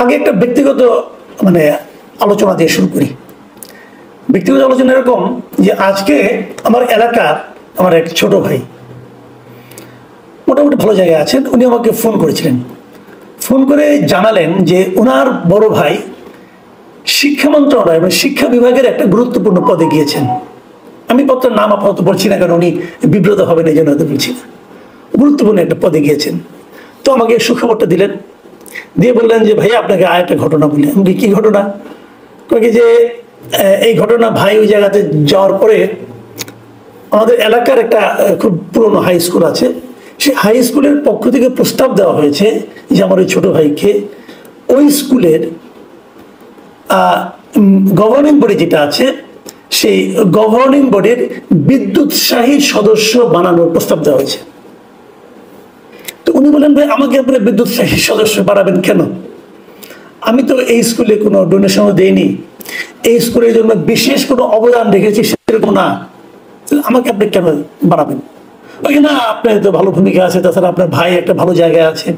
আগে একটা ব্যক্তিগত মানে আলোচনা দিয়ে শুরু করি। ব্যক্তিগত আলোচনা এরকম যে আজকে আমার এলাকার আমার এক ছোট ভাই মোটামুটি ভালো জায়গায় আছেন, উনি আমাকে ফোন করেছিলেন। ফোন করে জানালেন যে ওনার বড় ভাই শিক্ষা মন্ত্রণালয় এবং শিক্ষা বিভাগের একটা গুরুত্বপূর্ণ পদে গিয়েছেন। আমি পত্রের নাম আপাতত বলছি না, কারণ উনি বিব্রত হবেন এই জন্য বলছি না। গুরুত্বপূর্ণ একটা পদে গিয়েছেন। তো আমাকে সুখবরটা দিলেন, দিয়ে বললেন যে ভাই আপনাকে আর একটা ঘটনা বলি। আমি কি ঘটনা? কয়েক যে এই ঘটনা ভাই ওই জায়গাতে যাওয়ার পরে আমাদের এলাকার একটা খুব পুরনো হাই স্কুল আছে, সেই হাই স্কুলের পক্ষ থেকে প্রস্তাব দেওয়া হয়েছে যে আমার ওই ছোট ভাইকে ওই স্কুলের গভর্নিং বডি যেটা আছে সেই গভর্নিং বডির বিদ্যুৎসাহী সদস্য বানানোর প্রস্তাব দেওয়া হয়েছে। তো উনি বলেন ভাই আমাকে আপনারা বিদ্যুৎসাহী সদস্য বানাবেন কেন? আমি তো এই স্কুলে কোনো ডোনেশনও দেইনি, এই স্কুলের জন্য বিশেষ কোনো অবদান রেখেছি সেরকম না, আমাকে আপনি কেন বানাবেন? ওই না আপনার তো ভালো ভূমিকা আছে, তাছাড়া আপনার ভাই একটা ভালো জায়গায় আছে।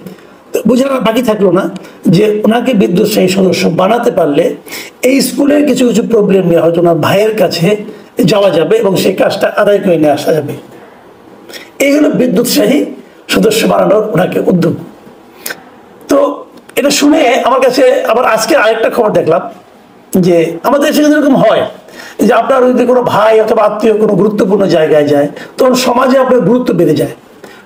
তো বোঝার বাকি থাকলো না যে ওনাকে বিদ্যুৎসাহী সদস্য বানাতে পারলে এই স্কুলের কিছু কিছু প্রবলেম নিয়ে হয়তো ওনার ভাইয়ের কাছে যাওয়া যাবে এবং সেই কাজটা আদায় করে নিয়ে আসা যাবে। এই হলো বিদ্যুৎসাহী সদস্য বানানোর ওনাকে উদ্যোগ। তো এটা শুনে আমার কাছে আবার আজকে আরেকটা খবর দেখলাম যে আমাদের সেখানে এরকম হয় যে আপনার যদি কোনো ভাই অথবা আত্মীয় কোনো গুরুত্বপূর্ণ জায়গায় যায় তখন সমাজে আপনার গুরুত্ব বেড়ে যায়,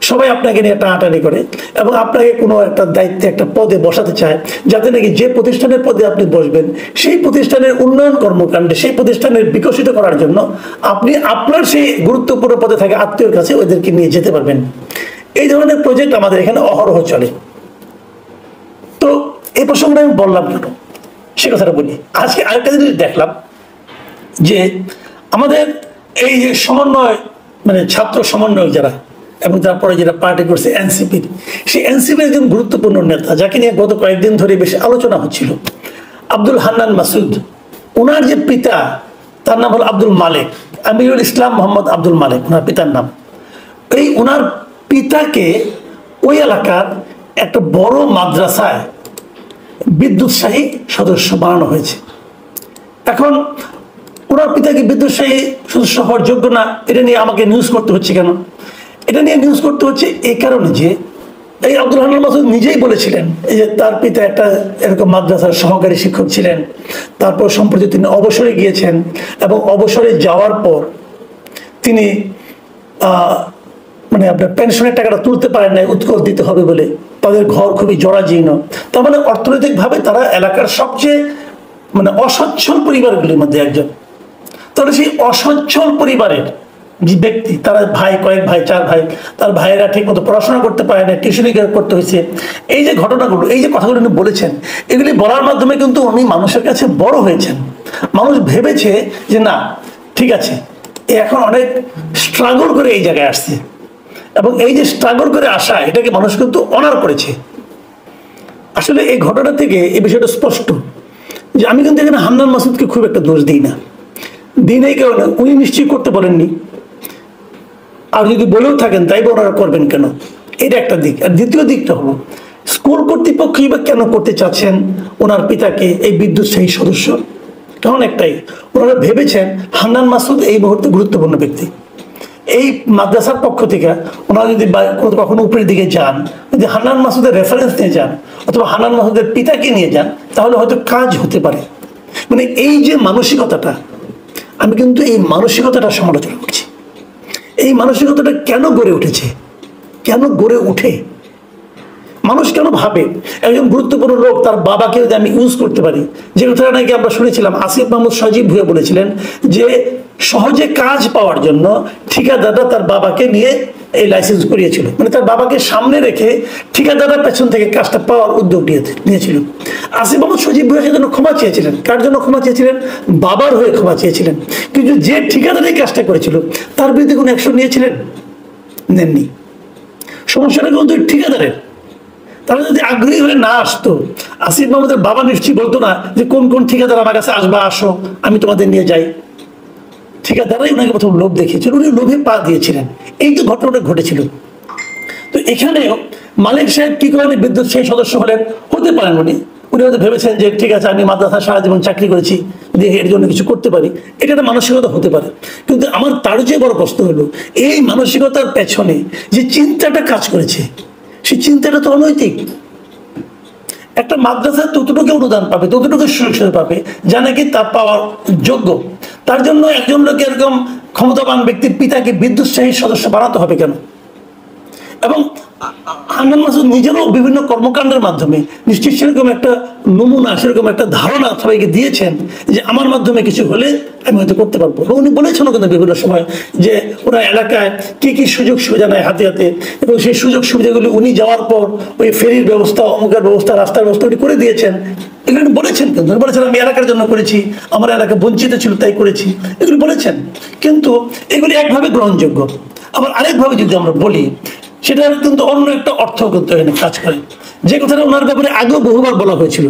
সবাই আপনাকে নিয়ে টানাটানি করে এবং আপনাকে কোনো একটা দায়িত্বে একটা পদে বসাতে চায়, যাতে নাকি যে প্রতিষ্ঠানের পদে আপনি বসবেন সেই প্রতিষ্ঠানের উন্নয়ন কর্মকাণ্ডে সেই প্রতিষ্ঠানের বিকশিত করার জন্য আপনি আপনার সেই গুরুত্বপূর্ণ পদে থাকা আত্মীয়র কাছে ওদেরকে নিয়ে যেতে পারবেন। এই ধরনের প্রজেক্ট আমাদের এখানে অহরহ চলে। তো এই প্রসঙ্গে আমি বললাম কেন সে কথাটা বলি। আজকে আরেকটা জিনিস দেখলাম যে আমাদের এই যে সমন্বয় মানে ছাত্র সমন্বয়ক যারা এবং তারপরে যেটা পার্টি করছে এনসিপির, সেই এনসিপির একজন গুরুত্বপূর্ণ নেতা যাকে নিয়ে গত কয়েকদিন ধরে বেশি আলোচনা হচ্ছিল, আব্দুল হান্নান মাসুদ। ওনার যে পিতা তার নাম হলো আব্দুল মালেক, আমিরুল ইসলাম মোহাম্মদ আব্দুল মালেক ওনার পিতার নাম। এই ওনার পিতাকে ওই এলাকার একটা বড় মাদ্রাসায় বিদ্যুৎসাহী সদস্য বানানো হয়েছে। এখন ওনার পিতাকে বিদ্যুৎসাহী সদস্য হওয়ার যোগ্য না, এটা নিয়ে আমাকে নিউজ করতে হচ্ছে কেন? এটা নিয়ে নিউজ করতে হচ্ছে এই কারণে যে এই আব্দুল হান্নান মাসুদ নিজেই বলেছিলেন এই যে তার পিতা একটা এরকম মাদ্রাসার সহকারী শিক্ষক ছিলেন, তারপর সম্প্রতি তিনি অবসরে গিয়েছেন এবং অবসরে যাওয়ার পর তিনি মানে আপনার পেনশনের টাকাটা তুলতে পারেন না উৎকোচ দিতে হবে বলে, তাদের ঘর খুবই জরাজীর্ণ। তার মানে অর্থনৈতিকভাবে তারা এলাকার সবচেয়ে মানে অসচ্ছল পরিবারগুলির মধ্যে একজন। তাহলে সেই অসচ্ছল পরিবারের যে ব্যক্তি, তারা ভাই কয়েক ভাই চার ভাই, তার ভাইয়েরা ঠিক মতো পড়াশোনা করতে পারে না, টিউশনি করতে হয়েছে। এই যে ঘটনাগুলো, এই যে কথাগুলো উনি বলেছেন, এগুলি বলার মাধ্যমে কিন্তু উনি মানুষের কাছে বড় হয়েছেন। মানুষ ভেবেছে যে না ঠিক আছে, এখন অনেক স্ট্রাগল করে এই জায়গায় আসছে এবং এই যে স্ট্রাগল করে আসা এটাকে মানুষ কিন্তু অনার করেছে। আসলে এই ঘটনা থেকে এই বিষয়টা স্পষ্ট যে আমি কিন্তু এখানে হান্নান মাসুদকে খুব একটা দোষ দিই না, দিই নাই কারণে উনি নিশ্চয়ই করতে বলেননি, আর যদি বলেও থাকেন তাই বা ওনারা করবেন কেন, এটা একটা দিক। আর দ্বিতীয় দিকটা হলো স্কুল কর্তৃপক্ষই বা কেন করতে চাচ্ছেন ওনার পিতাকে এই বিদ্যুৎসাহী সদস্য? কারণ একটাই, ওনারা ভেবেছেন হান্নান মাসুদ এই মুহূর্তে গুরুত্বপূর্ণ ব্যক্তি। এই মাদ্রাসার পক্ষ থেকে ওনারা যদি কখনো উপরের দিকে যান, যদি হান্নান মাসুদের রেফারেন্স নিয়ে যান অথবা হান্নান মাসুদের পিতাকে নিয়ে যান তাহলে হয়তো কাজ হতে পারে। মানে এই যে মানসিকতাটা, আমি কিন্তু এই মানসিকতাটা সমালোচনা করছি। এই মানসিকতাটা কেন গড়ে উঠেছে, কেন গড়ে উঠে, মানুষ কেন ভাবে একজন গুরুত্বপূর্ণ লোক তার বাবাকে যদি আমি ইউজ করতে পারি, যে কথাটা নাকি আমরা শুনেছিলাম আসিফ মাহমুদ সজীব ভুঁইয়া বলেছিলেন যে সহজে কাজ পাওয়ার জন্য ঠিকাদাররা তার বাবাকে নিয়ে এই লাইসেন্স করিয়েছিল, মানে তার বাবাকে সামনে রেখে ঠিকাদাররা পেছন থেকে কাজটা পাওয়ার উদ্যোগ নিয়েছিল। আসিফ মাহমুদ সজীব ভুঁইয়া সেজন্য ক্ষমা চেয়েছিলেন। কার জন্য ক্ষমা চেয়েছিলেন? বাবার হয়ে ক্ষমা চেয়েছিলেন। কিন্তু যে ঠিকাদার এই কাজটা করেছিল তার বিরুদ্ধে কোনো অ্যাকশন নিয়েছিলেন? নেননি। সমস্যাটা কিন্তু ঠিকাদারের। তারা যদি আগ্রহী হয়ে না আসতো, আসিফ মাহমুদের বাবা নিশ্চয়ই বলতো না যে কোন কোন ঠিকাদার আমার কাছে আসবা, আসো আমি তোমাদের নিয়ে যাই। ঠিকাদাররাই ওনাকে প্রথম লোভ দেখিয়েছিল, উনি লোভে পা দিয়েছিলেন। এই তো ঘটনাটা ঘটেছিল। তো এখানেও মালিক সাহেব কি করেন, বিদ্যুৎ সেই সদস্য হলেন, হতে পারেন উনি হয়তো ভেবেছেন যে ঠিক আছে আমি মাদ্রাসা সারা জীবন চাকরি করেছি, দিয়ে এর জন্য কিছু করতে পারি, এটা একটা মানসিকতা হতে পারে। কিন্তু আমার তার চেয়ে বড় প্রশ্ন হলো এই মানসিকতার পেছনে যে চিন্তাটা কাজ করেছে সেই চিন্তাটা তো অনৈতিক। একটা মাদ্রাসা ততটুকু অনুদান পাবে, ততটুকু সুরক্ষা পাবে যা নাকি তা পাওয়ার যোগ্য। তার জন্য একজন লোক এরকম ক্ষমতাবান ব্যক্তির পিতাকে বিদ্যুৎসাহী সদস্য বানাতে হবে কেন? এবং হান্নান মাসুদ নিজেরও বিভিন্ন কর্মকাণ্ডের মাধ্যমে নিশ্চয়ই সেরকম একটা নমুনা, সেরকম একটা ধারণা সবাইকে দিয়েছেন যে আমার মাধ্যমে কিছু হলে আমি হয়তো করতে পারবো। উনি বলেছেন কিন্তু বিভিন্ন সময় যে ওরা এলাকায় কি কি সুযোগ সুবিধা নেয় হাতে হাতে, এবং সেই সুযোগ সুবিধাগুলি উনি যাওয়ার পর ওই ফেরির ব্যবস্থা, অমুকের ব্যবস্থা, রাস্তার ব্যবস্থা উনি করে দিয়েছেন। এগুলো বলেছেন, কিন্তু বলেছেন আমি এলাকার জন্য করেছি, আমার এলাকা বঞ্চিত ছিল তাই করেছি, এগুলো বলেছেন। কিন্তু এগুলি একভাবে গ্রহণযোগ্য। আবার আরেকভাবে যদি আমরা বলি সেটা কিন্তু অন্য একটা অর্থ করতে হয় কাজ করে, যে কথাটা ওনার ব্যাপারে আগেও বহুবার বলা হয়েছিল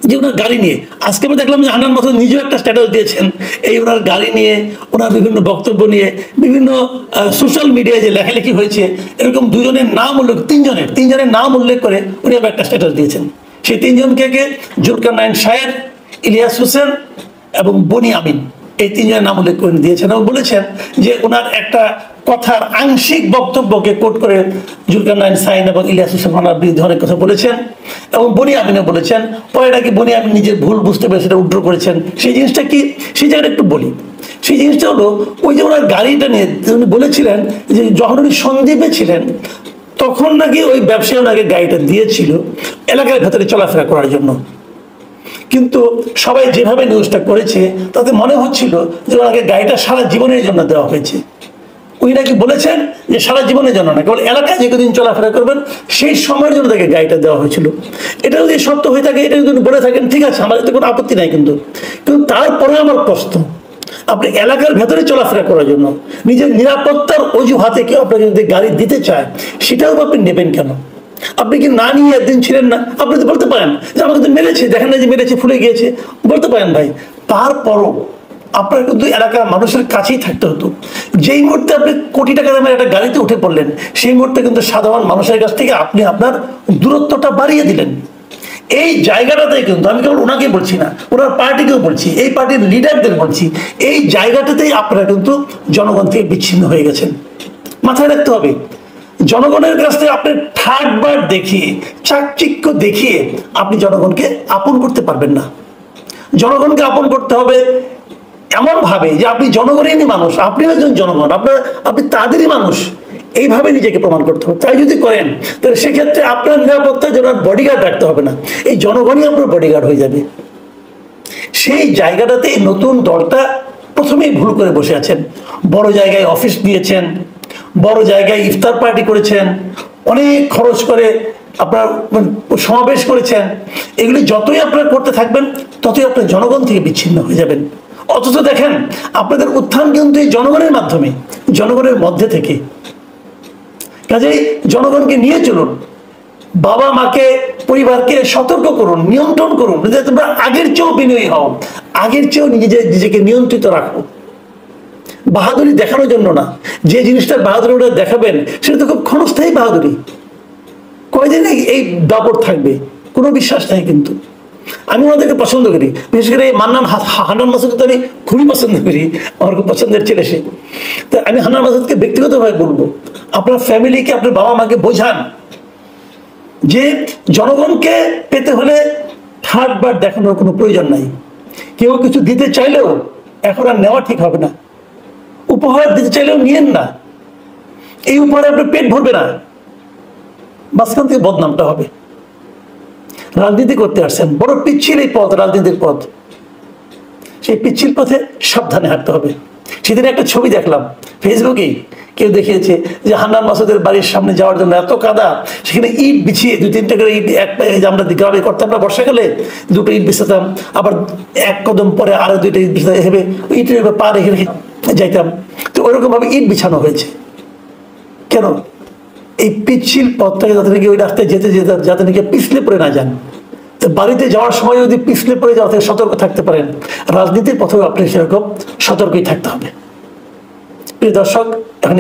যে ওনার গাড়ি নিয়ে। আজকে আমি দেখলাম যে হান্নান মাসুদ নিজেও একটা স্ট্যাটাস দিয়েছেন এই ওনার গাড়ি নিয়ে, ওনার বিভিন্ন বক্তব্য নিয়ে, বিভিন্ন সোশ্যাল মিডিয়ায় যে লেখালেখি হয়েছে, এরকম দুজনের নাম উল্লেখ, তিনজনের নাম উল্লেখ করে উনি আবার একটা স্ট্যাটাস দিয়েছেন। সেই তিনজনকে জুলকারনাইন সাহেব, ইলিয়াস হোসেন এবং বনি আমিন, এই তিনজনের নাম উল্লেখ করে দিয়েছেন এবং বলেছেন যে ওনার একটা কথার আংশিক বক্তব্যকে কোট করে জুলকারনাইন সাইন এবং ইলিয়াস হোসেন ওনার বিরুদ্ধে অনেক কথা বলেছেন এবং বনি আমিনও বলেছেন। পরে নাকি বনি আমিন নিজের ভুল বুঝতে পেরে সেটা উদ্ধার করেছেন। সেই জিনিসটা কি, সেই জায়গাটা একটু বলি। সেই জিনিসটা হলো ওই যে ওনার গাড়িটা নিয়ে উনি বলেছিলেন যে যখন উনি সন্দ্বীপে ছিলেন তখন নাকি ওই ব্যবসায়ী ওনাকে গাড়িটা দিয়েছিল এলাকার ভেতরে চলাফেরা করার জন্য। কিন্তু সবাই যেভাবে নিউজটা করেছে তাতে মনে হচ্ছিল যে ওনাকে গাড়িটা সারা জীবনের জন্য দেওয়া হয়েছে। উনি নাকি বলেছেন যে সারা জীবনের জন্য না, কেবল এলাকায় যে কদিন চলাফেরা করবেন সেই সময়ের জন্য তাকে গাড়িটা দেওয়া হয়েছিল। এটা যদি সত্য হয়ে থাকে, এটা যদি বলে থাকেন ঠিক আছে, আমার এতে কোনো আপত্তি নাই। কিন্তু তারপরে আমার প্রশ্ন, আপনি এলাকার ভেতরে চলাফেরা করার জন্য নিজের নিরাপত্তার অজুহাতে কেউ আপনাকে যদি গাড়ি দিতে চায় সেটাও আপনি নেবেন কেন? আপনি কি না নিয়ে একদিন ছিলেন না? আপনি তো বলতে পারেন যে আমাকে তো মেরেছে, দেখেন না যে মেরেছে, ফুলে গিয়েছে, বলতে পারেন ভাই। তারপরও আপনার কিন্তু এলাকার মানুষের কাছেই থাকতে হতো। যেই মুহূর্তে আপনি কোটি টাকা দামের একটা গাড়িতে উঠে পড়লেন সেই মুহূর্তে কিন্তু সাধারণ মানুষের কাছ থেকে আপনি আপনার দূরত্বটা বাড়িয়ে দিলেন। এই জায়গাটাতে কিন্তু আমি কেবল ওনাকে বলছি না, ওনার পার্টিকেও বলছি, এই পার্টির লিডারদের বলছি, এই জায়গাটাতেই আপনারা কিন্তু জনগণ থেকে বিচ্ছিন্ন হয়ে গেছেন। মাথায় রাখতে হবে, জনগণের কাছ থেকে আপনি থার্ড বার দেখিয়ে, চাকচিক্য দেখিয়ে আপনি জনগণকে আপন করতে পারবেন না। জনগণকে আপন করতে হবে এমন ভাবে যে আপনি জনগণেরই মানুষ, আপনিও একজন জনগণ, আপনি তাদেরই মানুষ, এইভাবে নিজেকে প্রমাণ করতে হবে। তাই যদি করেন তাহলে সেক্ষেত্রে আপনার নিরাপত্তার জন্য বডিগার্ড রাখতে হবে না, এই জনগণই আপনার বডিগার্ড হয়ে যাবে। সেই জায়গাটাতে নতুন দলটা প্রথমেই ভুল করে বসে আছেন। বড় জায়গায় অফিস দিয়েছেন, বড় জায়গায় ইফতার পার্টি করেছেন, অনেক খরচ করে আপনার সমাবেশ করেছেন। এগুলি যতই আপনারা করতে থাকবেন ততই আপনার জনগণ থেকে বিচ্ছিন্ন হয়ে যাবেন। অথচ দেখেন আপনাদের উত্থান কিন্তু এই জনগণের মাধ্যমে, জনগণের মধ্যে থেকে। কাজেই জনগণকে নিয়ে চলুন, বাবা মাকে, পরিবারকে সতর্ক করুন, নিয়ন্ত্রণ করুন, যে তোমরা আগের চেয়েও বিনয়ী হও, আগের চেয়েও নিজেকে নিয়ন্ত্রিত রাখো। বাহাদুরি দেখানোর জন্য না, যে জিনিসটা বাহাদুরি ওরা দেখাবেন সেটা তো খুব ক্ষণস্থায়ী বাহাদুরি, কয়দিন এই দাপট থাকবে, কোনো বিশ্বাস নাই। কিন্তু আমি ওনাদেরকে পছন্দ করি, বিশেষ করে হান্নান মাসুদকে আমি খুবই পছন্দ করি, আমার খুব পছন্দের ছেলে সে। তো আমি হান্নান মাসুদকে ব্যক্তিগতভাবে বলবো, আপনার ফ্যামিলিকে, আপনার বাবা মাকে বোঝান যে জনগণকে পেতে হলে থার্ড বার দেখানোর কোনো প্রয়োজন নাই। কেউ কিছু দিতে চাইলেও এখন আর নেওয়া ঠিক হবে না, উপহার দিতে চাইলেও নিয়েন না, এই উপহারে আপনার পেট ভরবে না, মাঝখান থেকে বদনামটা হবে। রাজনীতি করতে আসছেন, বড় পিচ্ছিল এই পথ, রাজনীতির পথ, সেই পিচ্ছিল পথে সাবধানে হাঁটতে হবে। সেদিন একটা ছবি দেখলাম ফেসবুকেই, কেউ দেখিয়েছে যে হান্নান মাসুদের বাড়ির সামনে যাওয়ার জন্য এত কাদা, সেখানে ইট বিছিয়ে 2-3টা করে ইট, একটা আমরা গ্রামে করতাম, আমরা বর্ষাকালে 2টো ইট বিছাতাম, আবার এক কদম পরে আরো 2টা ইট বিছাতে হেবে ইটের পা রেখে রেখে যাইতাম। তো ওইরকম ভাবে ইট বিছানো হয়েছে কেন? এই পিচ্ছিল পথটাকে যাতে নাকি ওই রাস্তায় যেতে যেতে যাতে নাকি পিছলে পড়ে না যান। তো বাড়িতে যাওয়ার সময় যদি পিছলে পড়ে যাওয়া থেকে সতর্ক থাকতে পারেন, রাজনীতির পথেও আপনি সেরকম সতর্কই থাকতে হবে। প্রিয় দর্শক, এখন